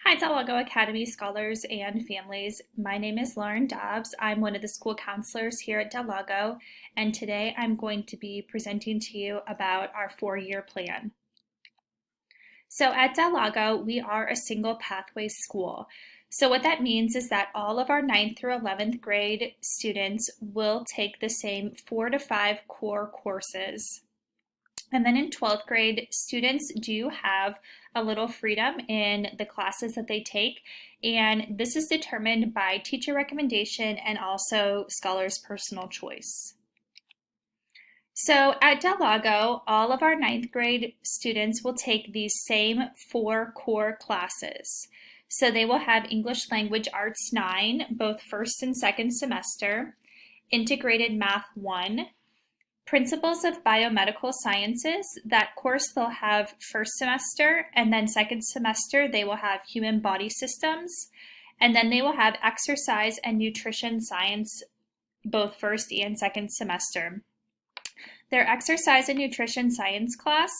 Hi to Lago Academy scholars and families. My name is Lauren Dobbs. I'm one of the school counselors here at Del Lago, and today I'm going to be presenting to you about our four-year plan. So at Del Lago, we are a single pathway school. So what that means is that all of our 9th through 11th grade students will take the same 4 to 5 core courses. And then in 12th grade, students do have a little freedom in the classes that they take, and this is determined by teacher recommendation and also scholars' personal choice. So at Del Lago, all of our 9th grade students will take these same 4 core classes. So they will have English Language Arts 9, both first and second semester, Integrated Math 1, Principles of Biomedical Sciences. That course they'll have first semester, and then second semester they will have Human Body Systems, and then they will have Exercise and Nutrition Science both first and second semester. Their Exercise and Nutrition Science class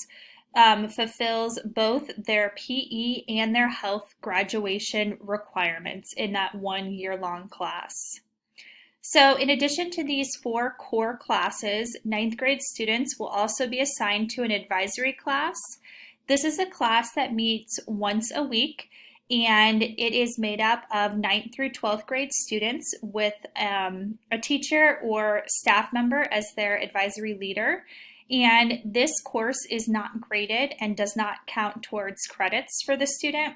fulfills both their PE and their health graduation requirements in that 1 year long class. So in addition to these 4 core classes, 9th grade students will also be assigned to an advisory class. This is a class that meets once a week, and it is made up of 9th through 12th grade students with a teacher or staff member as their advisory leader. And this course is not graded and does not count towards credits for the student,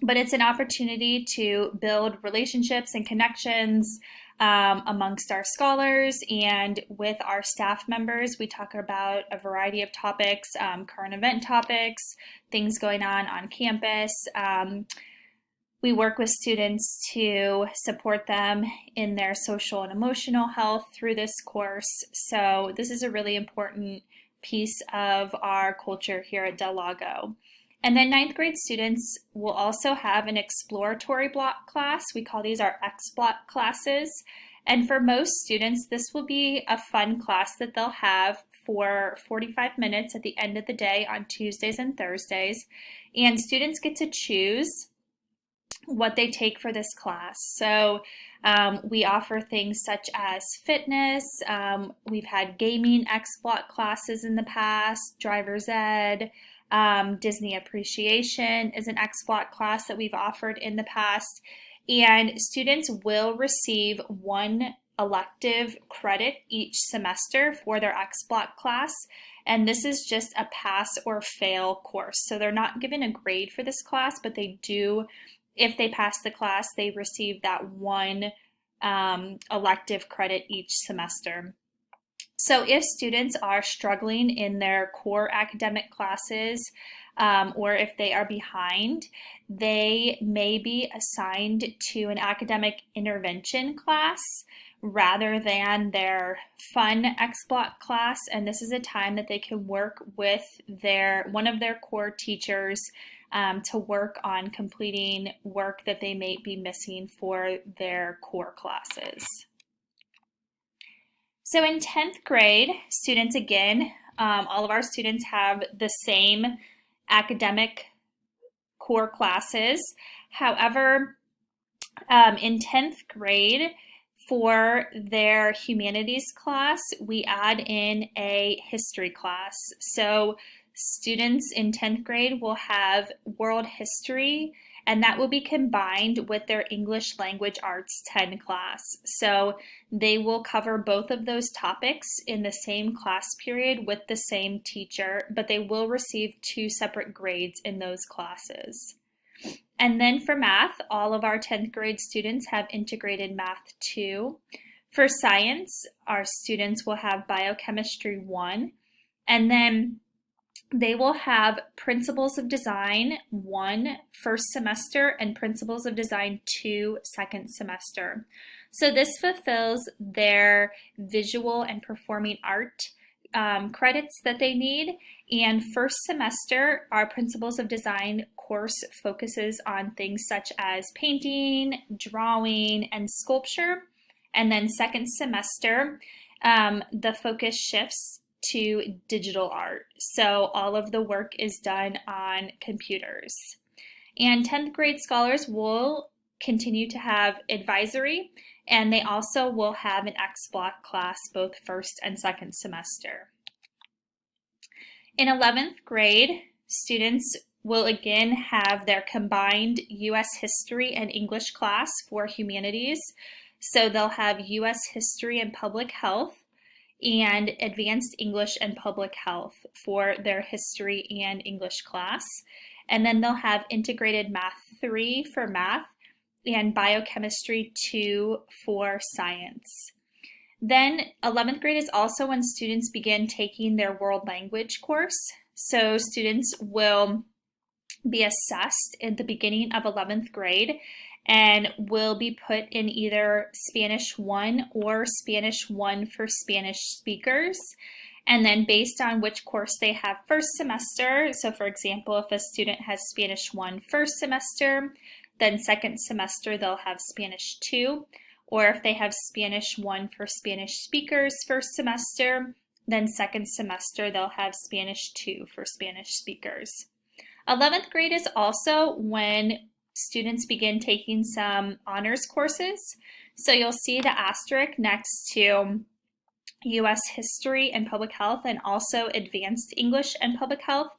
but it's an opportunity to build relationships and connections amongst our scholars and with our staff members. We talk about a variety of topics, current event topics, things going on campus. We work with students to support them in their social and emotional health through this course. So this is a really important piece of our culture here at Del Lago. And then 9th grade students will also have an exploratory block class. We call these our X block classes. And for most students, this will be a fun class that they'll have for 45 minutes at the end of the day on Tuesdays and Thursdays. And students get to choose what they take for this class. So we offer things such as fitness. We've had gaming X block classes in the past, driver's ed. Disney Appreciation is an X block class that we've offered in the past, and students will receive 1 elective credit each semester for their X block class, and this is just a pass or fail course. So they're not given a grade for this class, but they do, if they pass the class, they receive that 1 elective credit each semester. So if students are struggling in their core academic classes, or if they are behind, they may be assigned to an academic intervention class rather than their fun X block class. And this is a time that they can work with one of their core teachers to work on completing work that they may be missing for their core classes. So in 10th grade, students again, all of our students have the same academic core classes. However, in 10th grade, for their humanities class, we add in a history class. So students in 10th grade will have world history, and that will be combined with their English Language Arts 10 class. So they will cover both of those topics in the same class period with the same teacher, but they will receive 2 separate grades in those classes. And then for math, all of our 10th grade students have integrated math 2. For science, our students will have biochemistry 1, and then they will have Principles of Design 1 first semester and Principles of Design 2 second semester. So this fulfills their visual and performing art credits that they need. And first semester, our Principles of Design course focuses on things such as painting, drawing, and sculpture. And then second semester, the focus shifts to digital art. So all of the work is done on computers. And 10th grade scholars will continue to have advisory, and they also will have an X block class both first and second semester. In 11th grade, students will again have their combined U.S. history and English class for humanities. So they'll have U.S. history and public health and advanced English and public health for their history and English class. And then they'll have integrated math 3 for math and biochemistry 2 for science. Then 11th grade is also when students begin taking their world language course. So students will be assessed at the beginning of 11th grade and will be put in either Spanish 1 or Spanish 1 for Spanish speakers. And then based on which course they have first semester, so for example, if a student has Spanish 1 first semester, then second semester they'll have Spanish 2. Or if they have Spanish 1 for Spanish speakers first semester, then second semester they'll have Spanish 2 for Spanish speakers. 11th grade is also when students begin taking some honors courses. So you'll see the asterisk next to U.S. history and public health and also advanced English and public health.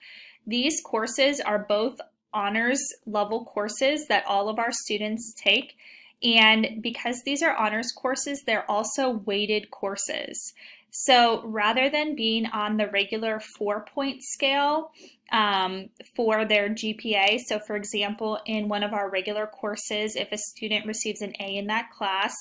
These courses are both honors level courses that all of our students take. And because these are honors courses, they're also weighted courses. So rather than being on the regular 4-point scale for their GPA, so for example, in one of our regular courses, if a student receives an A in that class,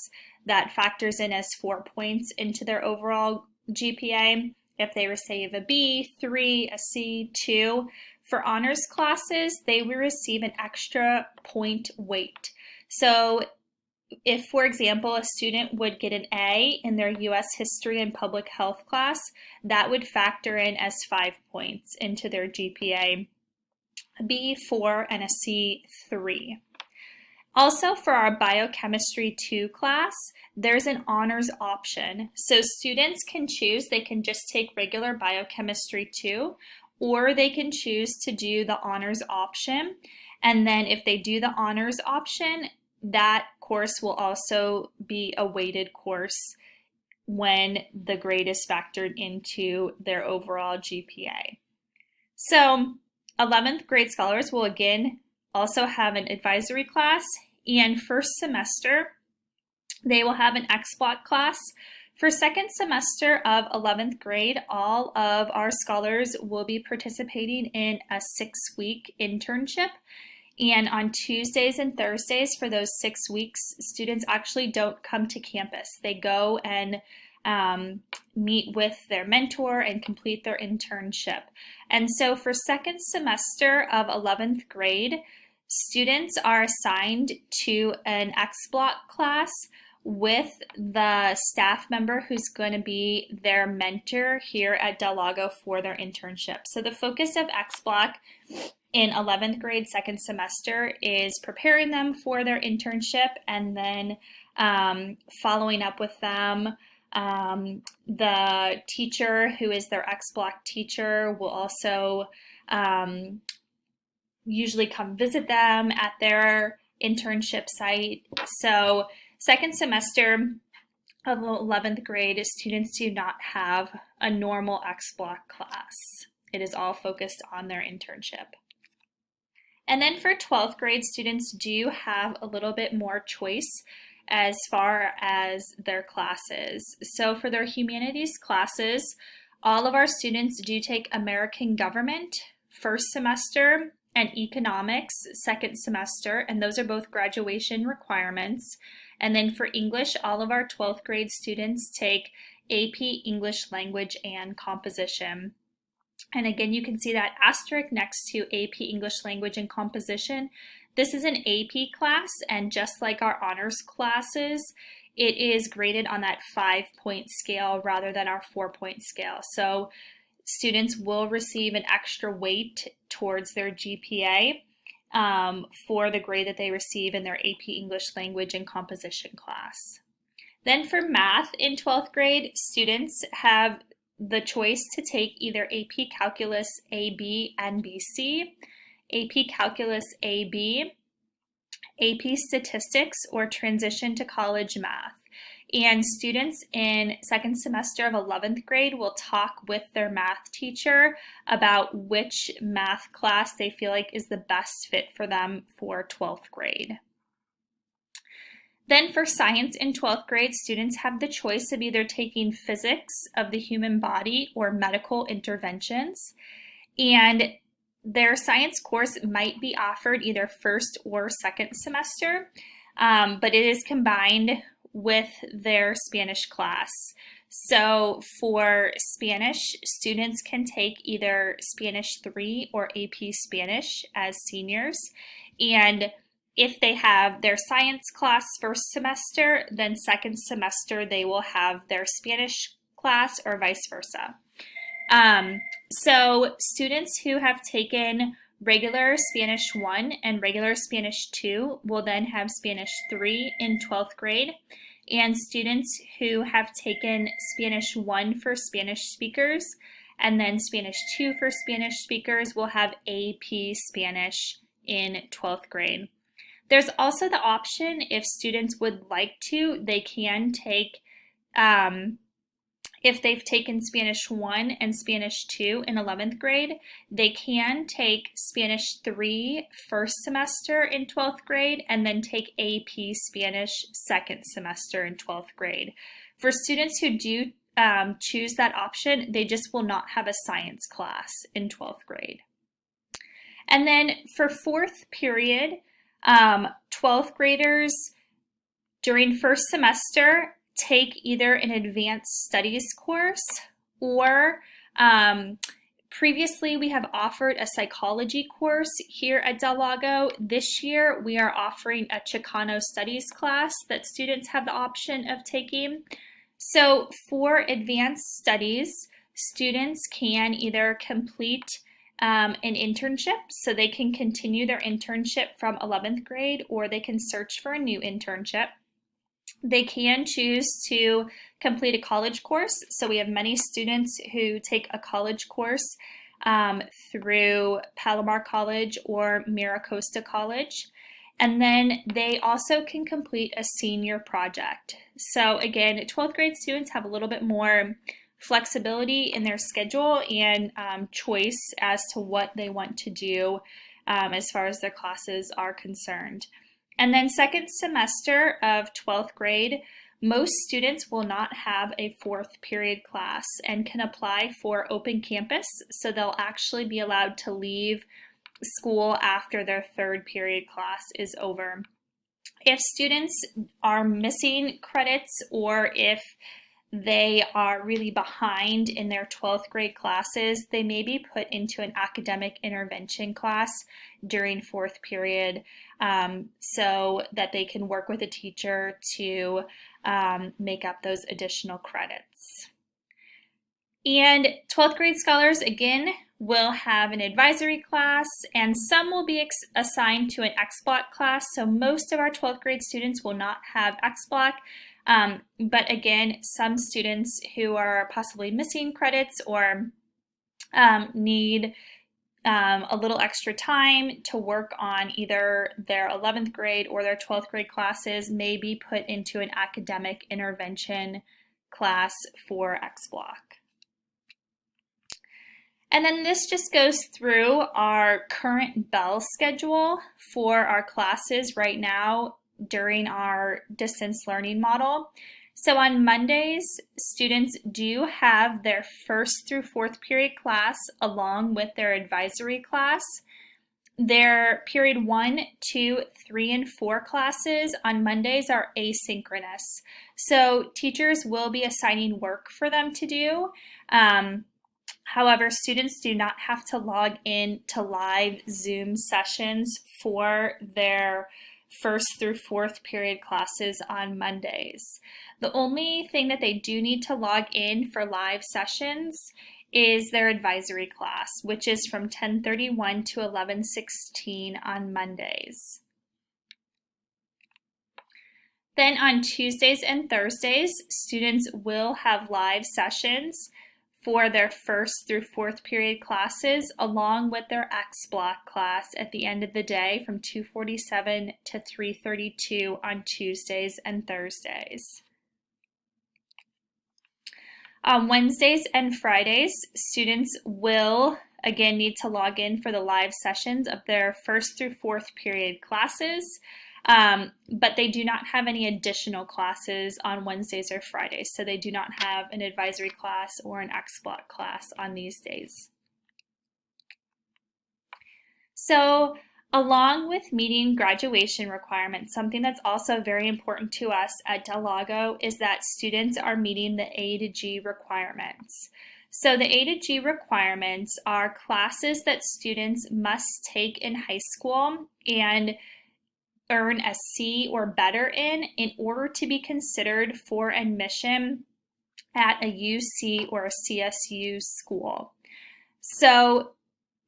that factors in as 4 points into their overall GPA. If they receive a B, 3, a C, 2. For honors classes, they will receive an extra point weight. So if, for example, a student would get an A in their U.S. history and public health class, that would factor in as 5 points into their GPA, B 4 and a C 3. Also, for our biochemistry 2 class, there's an honors option. So students can choose, they can just take regular biochemistry 2, or they can choose to do the honors option. And then if they do the honors option, that course will also be a weighted course when the grade is factored into their overall GPA. So 11th grade scholars will again also have an advisory class, and first semester they will have an X block class. For second semester of 11th grade, all of our scholars will be participating in a 6-week internship. And on Tuesdays and Thursdays for those 6 weeks, students actually don't come to campus. They go and meet with their mentor and complete their internship. And so for second semester of 11th grade, students are assigned to an X block class with the staff member who's going to be their mentor here at Del Lago for their internship. So the focus of X block in 11th grade second semester is preparing them for their internship and then following up with them. The teacher who is their X block teacher will also usually come visit them at their internship site. So second semester of 11th grade, students do not have a normal X block class. It is all focused on their internship. And then for 12th grade, students do have a little bit more choice as far as their classes. So for their humanities classes, all of our students do take American Government first semester and Economics second semester, and those are both graduation requirements. And then for English, all of our 12th grade students take AP English Language and Composition. And again, you can see that asterisk next to AP English Language and Composition. This is an AP class, and just like our honors classes, it is graded on that 5-point scale rather than our 4-point scale. So students will receive an extra weight towards their GPA for the grade that they receive in their AP English Language and Composition class. Then for math in 12th grade, students have the choice to take either AP Calculus AB and BC, AP Calculus AB, AP Statistics, or Transition to College Math. And students in second semester of 11th grade will talk with their math teacher about which math class they feel like is the best fit for them for 12th grade. Then for science in 12th grade, students have the choice of either taking physics of the human body or medical interventions. And their science course might be offered either first or second semester, but it is combined with their Spanish class. So for Spanish, students can take either Spanish 3 or AP Spanish as seniors. And if they have their science class first semester, then second semester they will have their Spanish class or vice versa. So students who have taken regular Spanish 1 and regular Spanish 2 will then have Spanish 3 in 12th grade. And students who have taken Spanish 1 for Spanish speakers and then Spanish 2 for Spanish speakers will have AP Spanish in 12th grade. There's also the option, if students would like to, they can take if they've taken Spanish 1 and Spanish 2 in 11th grade, they can take Spanish 3 first semester in 12th grade and then take AP Spanish second semester in 12th grade. For students who do choose that option, they just will not have a science class in 12th grade. And then for fourth period, 12th graders during first semester take either an advanced studies course or previously we have offered a psychology course here at Del Lago. This year we are offering a Chicano studies class that students have the option of taking. So for advanced studies, students can either complete an internship, so they can continue their internship from 11th grade, or they can search for a new internship. They can choose to complete a college course. So we have many students who take a college course through Palomar College or Miracosta College. And then they also can complete a senior project. So again, 12th grade students have a little bit more flexibility in their schedule and choice as to what they want to do as far as their classes are concerned. And then second semester of 12th grade, most students will not have a fourth period class and can apply for open campus, so they'll actually be allowed to leave school after their third period class is over. If students are missing credits or if they are really behind in their 12th grade classes, they may be put into an academic intervention class during fourth period so that they can work with a teacher to make up those additional credits. And 12th grade scholars, again, will have an advisory class, and some will be assigned to an X-Block class. So most of our 12th grade students will not have X-Block. But again, some students who are possibly missing credits or need a little extra time to work on either their 11th grade or their 12th grade classes may be put into an academic intervention class for X-Block. And then this just goes through our current bell schedule for our classes right now during our distance learning model. So on Mondays, students do have their first through fourth period class along with their advisory class. Their period 1, 2, 3, and 4 classes on Mondays are asynchronous. So teachers will be assigning work for them to do. However, students do not have to log in to live Zoom sessions for their first through fourth period classes on Mondays. The only thing that they do need to log in for live sessions is their advisory class, which is from 10:31 to 11:16 on Mondays. Then on Tuesdays and Thursdays, students will have live sessions for their first through fourth period classes, along with their X block class at the end of the day from 2:47 to 3:32 on Tuesdays and Thursdays. On Wednesdays and Fridays, students will again need to log in for the live sessions of their first through fourth period classes, but they do not have any additional classes on Wednesdays or Fridays, so they do not have an advisory class or an X block class on these days. So along with meeting graduation requirements, something that's also very important to us at Del Lago is that students are meeting the A to G requirements. So the A to G requirements are classes that students must take in high school and earn a C or better in order to be considered for admission at a UC or a CSU school. So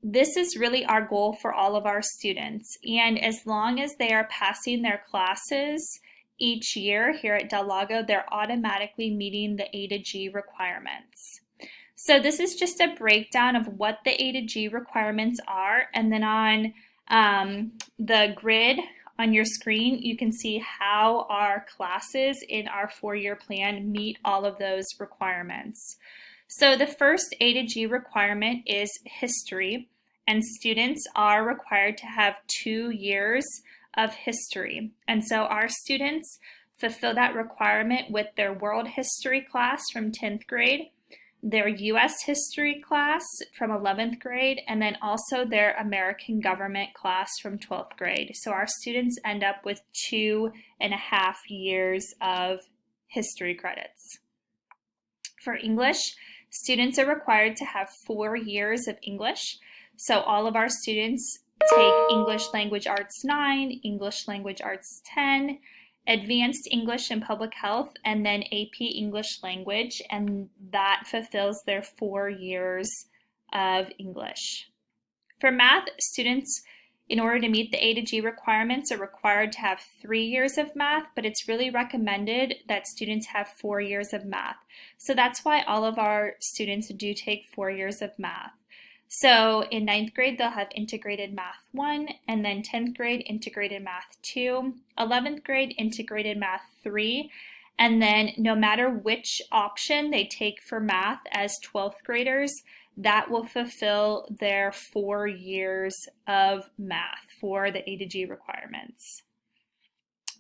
this is really our goal for all of our students, and as long as they are passing their classes each year here at Del Lago, they're automatically meeting the A to G requirements. So this is just a breakdown of what the A to G requirements are, and then on the grid on your screen, you can see how our classes in our four-year plan meet all of those requirements. So the first A to G requirement is history, and students are required to have 2 years of history. And so our students fulfill that requirement with their world history class from 10th grade, their U.S. history class from 11th grade, and then also their American government class from 12th grade. So our students end up with 2.5 years of history credits. For English, students are required to have 4 years of English. So all of our students take English Language Arts 9, English Language Arts 10, Advanced English and Public Health, and then AP English Language, and that fulfills their 4 years of English. For math, students, in order to meet the A to G requirements, are required to have 3 years of math, but it's really recommended that students have 4 years of math. So that's why all of our students do take 4 years of math. So in 9th grade, they'll have Integrated Math 1, and then 10th grade, Integrated Math 2, 11th grade, Integrated Math 3, and then no matter which option they take for math as 12th graders, that will fulfill their 4 years of math for the A to G requirements.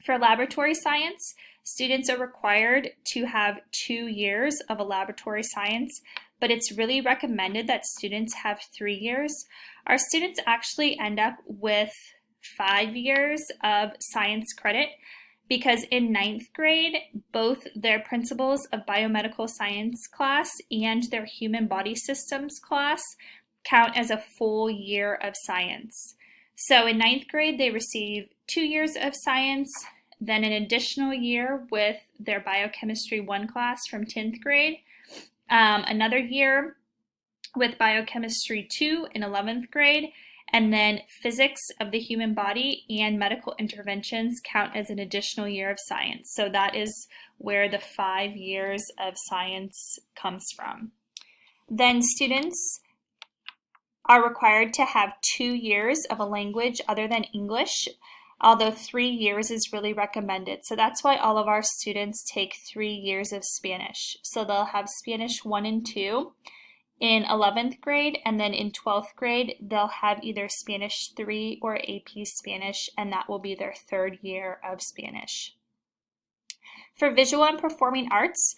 For laboratory science, students are required to have 2 years of a laboratory science, but it's really recommended that students have 3 years. Our students actually end up with 5 years of science credit because in 9th grade, both their Principles of Biomedical Science class and their Human Body Systems class count as a full year of science. So in 9th grade, they receive 2 years of science, then an additional year with their Biochemistry 1 class from 10th grade, another year with Biochemistry 2 in 11th grade, and then Physics of the Human Body and Medical Interventions count as an additional year of science. So that is where the 5 years of science comes from. Then students are required to have 2 years of a language other than English, although 3 years is really recommended. So that's why all of our students take 3 years of Spanish. So they'll have Spanish 1 and 2 in 11th grade, and then in 12th grade, they'll have either Spanish 3 or AP Spanish, and that will be their 3rd year of Spanish. For visual and performing arts,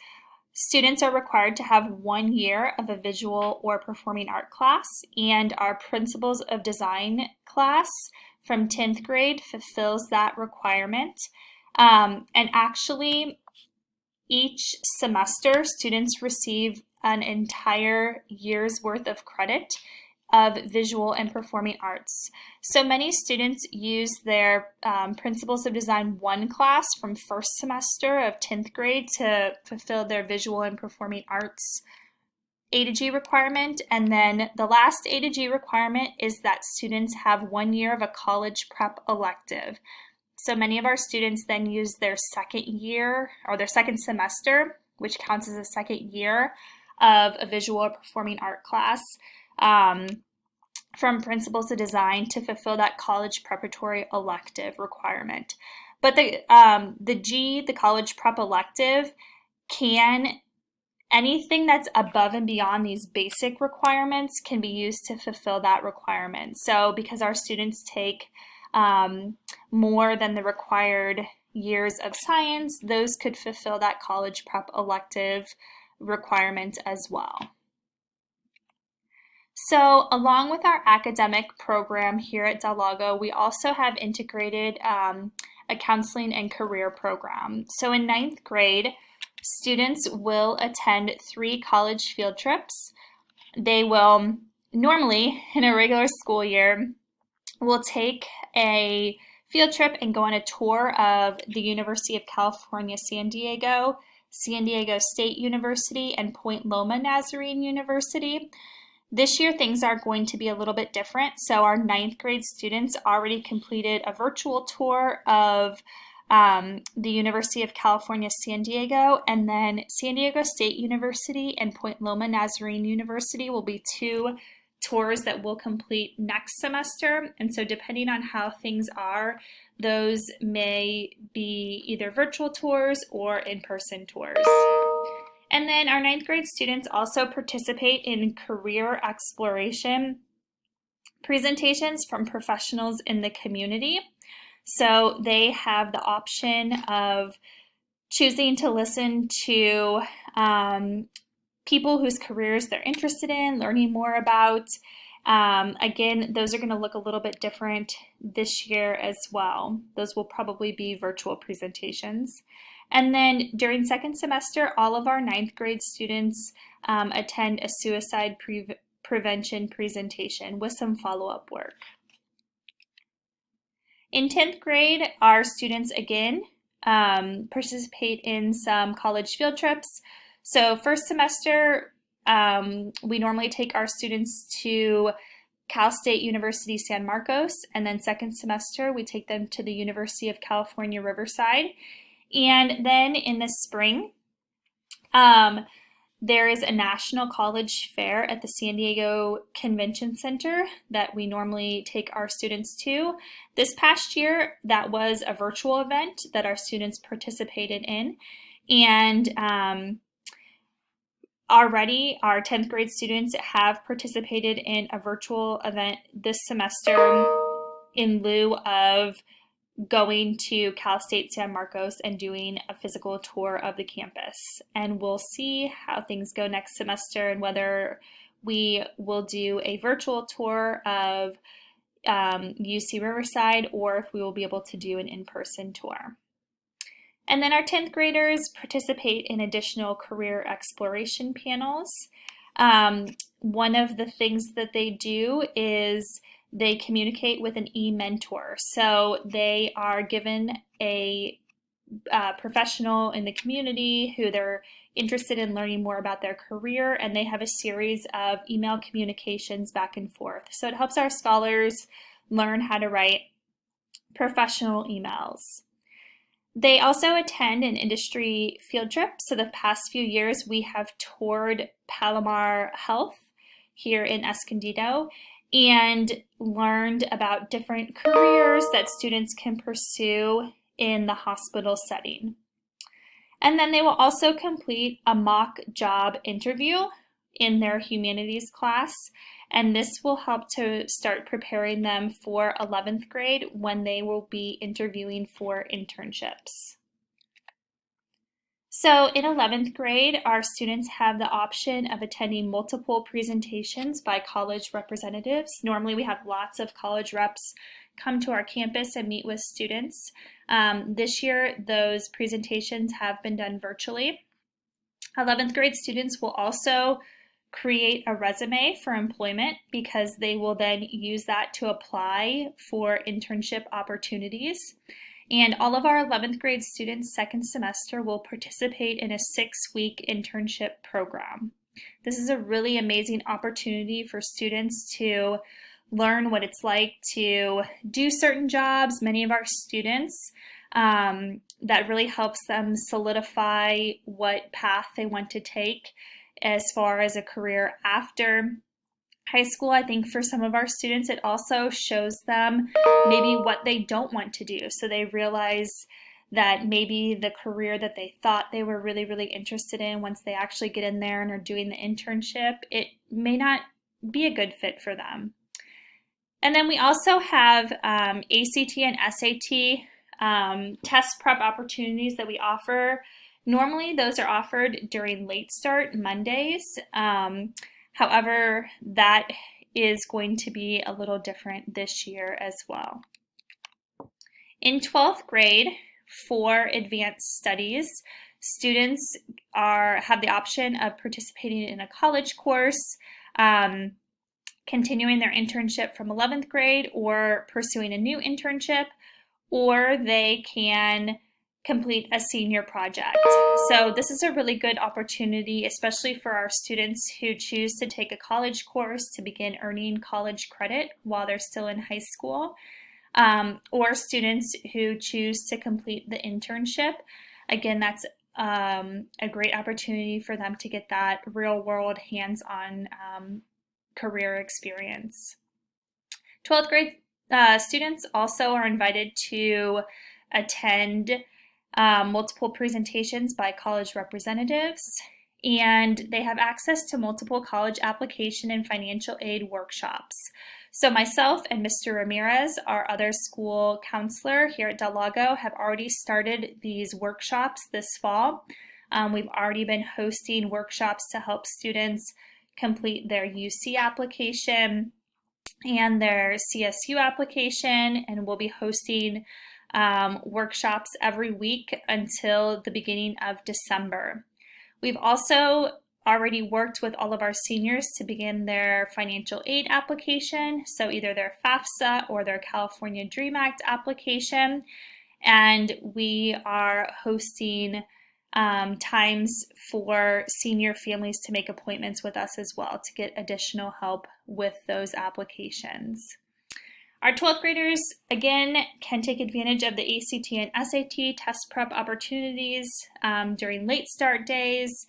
students are required to have 1 year of a visual or performing art class, and our Principles of Design class from 10th grade fulfills that requirement. And actually, each semester, students receive an entire year's worth of credit of visual and performing arts. So many students use their Principles of Design 1 class from first semester of 10th grade to fulfill their visual and performing arts A to G requirement, and then the last A to G requirement is that students have 1 year of a college prep elective. So many of our students then use their second year or their second semester, which counts as a second year of a visual or performing art class, from principles of design to fulfill that college preparatory elective requirement. But the college prep elective anything that's above and beyond these basic requirements can be used to fulfill that requirement. So because our students take more than the required years of science, those could fulfill that college prep elective requirement as well. So along with our academic program here at Del Lago, we also have integrated a counseling and career program. So in ninth grade, students will attend 3 college field trips. They will normally, in a regular school year, will take a field trip and go on a tour of the University of California, San Diego State University, and Point Loma Nazarene University. This year, things are going to be a little bit different. So our ninth grade students already completed a virtual tour of the University of California, San Diego, and then San Diego State University and Point Loma Nazarene University will be 2 tours that we'll complete next semester. And so depending on how things are, those may be either virtual tours or in-person tours. And then our ninth grade students also participate in career exploration presentations from professionals in the community. So they have the option of choosing to listen to people whose careers they're interested in, learning more about. Again, those are going to look a little bit different this year as well. Those will probably be virtual presentations. And then during second semester, all of our ninth grade students attend a suicide prevention presentation with some follow-up work. In 10th grade, our students again participate in some college field trips. So first semester, we normally take our students to Cal State University San Marcos, and then second semester, we take them to the University of California, Riverside. And then in the spring, there is a national college fair at the San Diego Convention Center that we normally take our students to. This past year, that was a virtual event that our students participated in. And already our 10th grade students have participated in a virtual event this semester in lieu of going to Cal State San Marcos and doing a physical tour of the campus. And we'll see how things go next semester and whether we will do a virtual tour of UC Riverside or if we will be able to do an in-person tour. And then our 10th graders participate in additional career exploration panels. One of the things that they do is they communicate with an e-mentor. So they are given a professional in the community who they're interested in learning more about their career, and they have a series of email communications back and forth. So it helps our scholars learn how to write professional emails. They also attend an industry field trip. So the past few years, we have toured Palomar Health here in Escondido and learned about different careers that students can pursue in the hospital setting. And then they will also complete a mock job interview in their humanities class, and this will help to start preparing them for 11th grade when they will be interviewing for internships. So in 11th grade, our students have the option of attending multiple presentations by college representatives. Normally we have lots of college reps come to our campus and meet with students. This year, those presentations have been done virtually. 11th grade students will also create a resume for employment because they will then use that to apply for internship opportunities. And all of our 11th grade students second semester will participate in a 6-week internship program. This is a really amazing opportunity for students to learn what it's like to do certain jobs. Many of our students, that really helps them solidify what path they want to take as far as a career after high school. I think for some of our students, it also shows them maybe what they don't want to do. So they realize that maybe the career that they thought they were really, really interested in, once they actually get in there and are doing the internship, it may not be a good fit for them. And then we also have ACT and SAT test prep opportunities that we offer. Normally, those are offered during late start Mondays. However, that is going to be a little different this year as well. In 12th grade, for advanced studies, students have the option of participating in a college course, continuing their internship from 11th grade, or pursuing a new internship, or they can complete a senior project. So this is a really good opportunity, especially for our students who choose to take a college course to begin earning college credit while they're still in high school, or students who choose to complete the internship. Again, that's a great opportunity for them to get that real-world, hands-on career experience. 12th grade students also are invited to attend multiple presentations by college representatives, and they have access to multiple college application and financial aid workshops. So myself and Mr. Ramirez, our other school counselor here at Del Lago, have already started these workshops this fall. We've already been hosting workshops to help students complete their UC application and their CSU application, and we'll be hosting workshops every week until the beginning of December. We've also already worked with all of our seniors to begin their financial aid application, so either their FAFSA or their California DREAM Act application, and we are hosting times for senior families to make appointments with us as well to get additional help with those applications. Our 12th graders, again, can take advantage of the ACT and SAT test prep opportunities during late start days.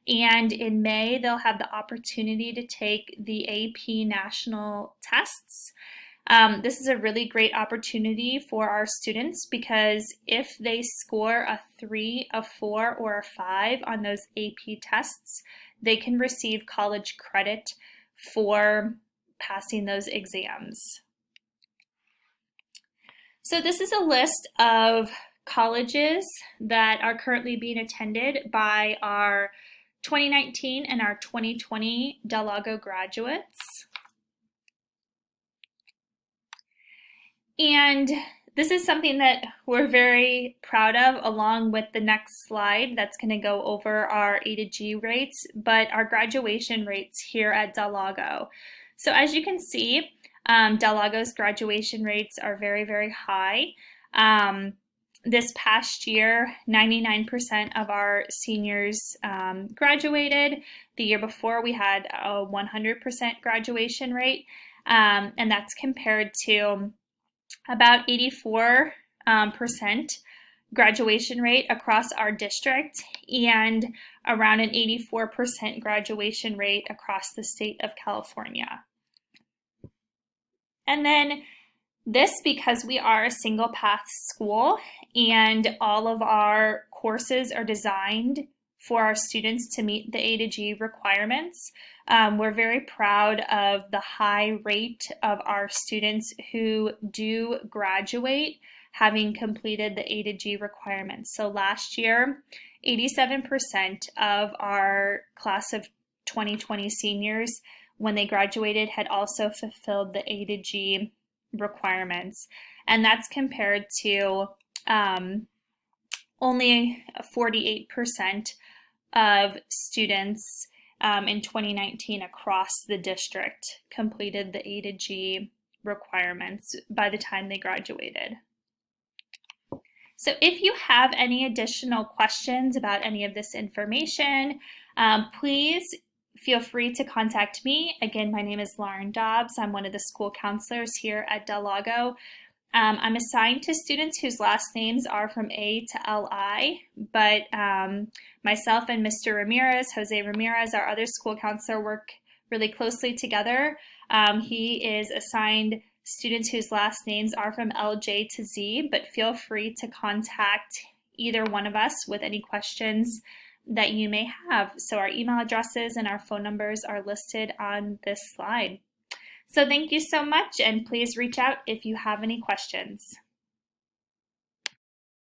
And in May, they'll have the opportunity to take the AP national tests. This is a really great opportunity for our students because if they score a 3, a 4, or a 5 on those AP tests, they can receive college credit for passing those exams. So this is a list of colleges that are currently being attended by our 2019 and our 2020 Del Lago graduates. And this is something that we're very proud of, along with the next slide that's going to go over our A to G rates, but our graduation rates here at Del Lago. So as you can see, Del Lago's graduation rates are very, very high. This past year, 99% of our seniors graduated. The year before, we had a 100% graduation rate, and that's compared to about 84% graduation rate across our district and around an 84% graduation rate across the state of California. And then this, because we are a single path school and all of our courses are designed for our students to meet the A to G requirements, we're very proud of the high rate of our students who do graduate having completed the A to G requirements. So last year, 87% of our class of 2020 seniors, when they graduated, had also fulfilled the A to G requirements. And that's compared to only 48% of students in 2019 across the district completed the A to G requirements by the time they graduated. So if you have any additional questions about any of this information, please feel free to contact me. Again, my name is Lauren Dobbs. I'm one of the school counselors here at Del Lago. I'm assigned to students whose last names are from A to L-I, but myself and Mr. Ramirez, Jose Ramirez, our other school counselor, work really closely together. He is assigned students whose last names are from LJ to Z, but feel free to contact either one of us with any questions that you may have. So our email addresses and our phone numbers are listed on this slide. So thank you so much, and please reach out if you have any questions.